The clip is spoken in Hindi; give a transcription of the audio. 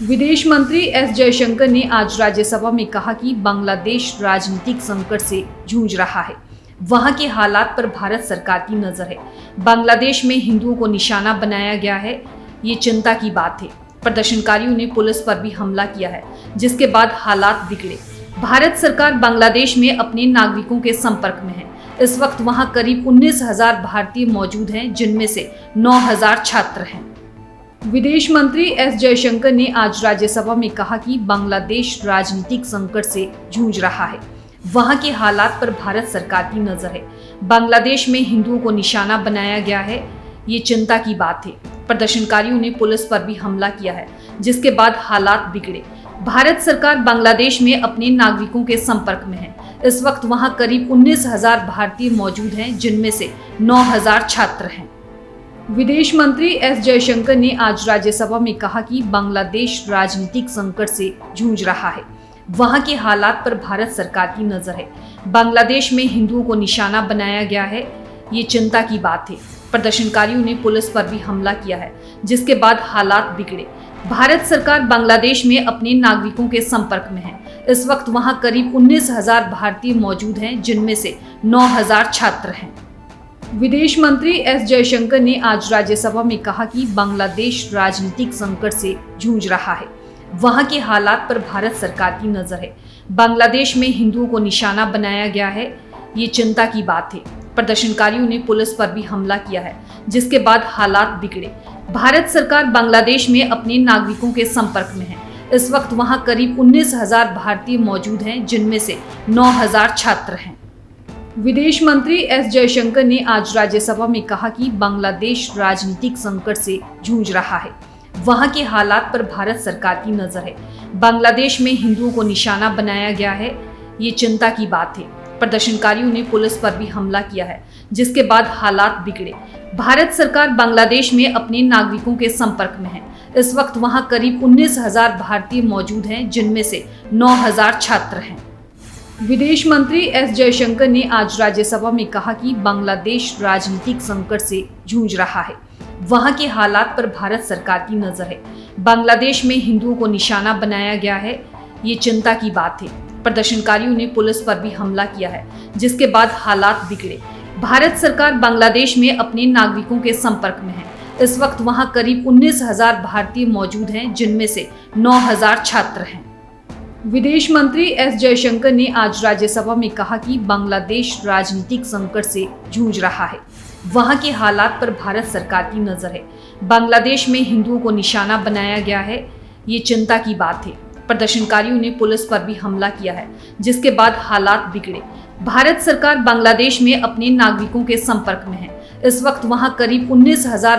विदेश मंत्री एस जयशंकर ने आज राज्यसभा में कहा कि बांग्लादेश राजनीतिक संकट से जूझ रहा है। वहां के हालात पर भारत सरकार की नजर है। बांग्लादेश में हिंदुओं को निशाना बनाया गया है, ये चिंता की बात है। प्रदर्शनकारियों ने पुलिस पर भी हमला किया है, जिसके बाद हालात बिगड़े। भारत सरकार बांग्लादेश में अपने नागरिकों के संपर्क में है। इस वक्त वहां करीब 19,000 भारतीय मौजूद हैं, जिनमें से 9,000 छात्र हैं। विदेश मंत्री एस जयशंकर ने आज राज्यसभा में कहा कि बांग्लादेश राजनीतिक संकट से जूझ रहा है। वहां के हालात पर भारत सरकार की नजर है। बांग्लादेश में हिंदुओं को निशाना बनाया गया है, ये चिंता की बात है। प्रदर्शनकारियों ने पुलिस पर भी हमला किया है, जिसके बाद हालात बिगड़े। भारत सरकार बांग्लादेश में अपने नागरिकों के संपर्क में है। इस वक्त वहां करीब 19,000 भारतीय मौजूद हैं, जिनमें से 9,000 छात्र हैं। विदेश मंत्री एस जयशंकर ने आज राज्यसभा में कहा कि बांग्लादेश राजनीतिक संकट से जूझ रहा है। वहां के हालात पर भारत सरकार की नजर है। बांग्लादेश में हिंदुओं को निशाना बनाया गया है, ये चिंता की बात है। प्रदर्शनकारियों ने पुलिस पर भी हमला किया है, जिसके बाद हालात बिगड़े। भारत सरकार बांग्लादेश में अपने नागरिकों के संपर्क में है। इस वक्त वहां करीब 19,000 भारतीय मौजूद हैं, जिनमें से 9,000 छात्र हैं। विदेश मंत्री एस जयशंकर ने आज राज्यसभा में कहा कि बांग्लादेश राजनीतिक संकट से जूझ रहा है। वहां के हालात पर भारत सरकार की नजर है। बांग्लादेश में हिंदुओं को निशाना बनाया गया है, ये चिंता की बात है। प्रदर्शनकारियों ने पुलिस पर भी हमला किया है, जिसके बाद हालात बिगड़े। भारत सरकार बांग्लादेश में अपने नागरिकों के संपर्क में है। इस वक्त वहां करीब 19,000 भारतीय मौजूद हैं, जिनमें से 9,000 छात्र हैं। विदेश मंत्री एस जयशंकर ने आज राज्यसभा में कहा कि बांग्लादेश राजनीतिक संकट से जूझ रहा है। वहां के हालात पर भारत सरकार की नजर है। बांग्लादेश में हिंदुओं को निशाना बनाया गया है, ये चिंता की बात है। प्रदर्शनकारियों ने पुलिस पर भी हमला किया है, जिसके बाद हालात बिगड़े। भारत सरकार बांग्लादेश में अपने नागरिकों के संपर्क में है। इस वक्त वहां करीब 19,000 भारतीय मौजूद हैं, जिनमें से 9,000 छात्र हैं। विदेश मंत्री एस जयशंकर ने आज राज्यसभा में कहा कि बांग्लादेश राजनीतिक संकट से जूझ रहा है। वहां के हालात पर भारत सरकार की नजर है। बांग्लादेश में हिंदुओं को निशाना बनाया गया है, ये चिंता की बात है। प्रदर्शनकारियों ने पुलिस पर भी हमला किया है, जिसके बाद हालात बिगड़े। भारत सरकार बांग्लादेश में अपने नागरिकों के संपर्क में है। इस वक्त वहां करीब 19,000 भारतीय मौजूद हैं, जिनमें से 9,000 छात्र हैं। विदेश मंत्री एस जयशंकर ने आज राज्यसभा में कहा कि बांग्लादेश राजनीतिक संकट से जूझ रहा है। वहां के हालात पर भारत सरकार की नजर है। बांग्लादेश में हिंदुओं को निशाना बनाया गया है, ये चिंता की बात है। प्रदर्शनकारियों ने पुलिस पर भी हमला किया है, जिसके बाद हालात बिगड़े। भारत सरकार बांग्लादेश में अपने नागरिकों के संपर्क में है। इस वक्त वहां करीब 19,000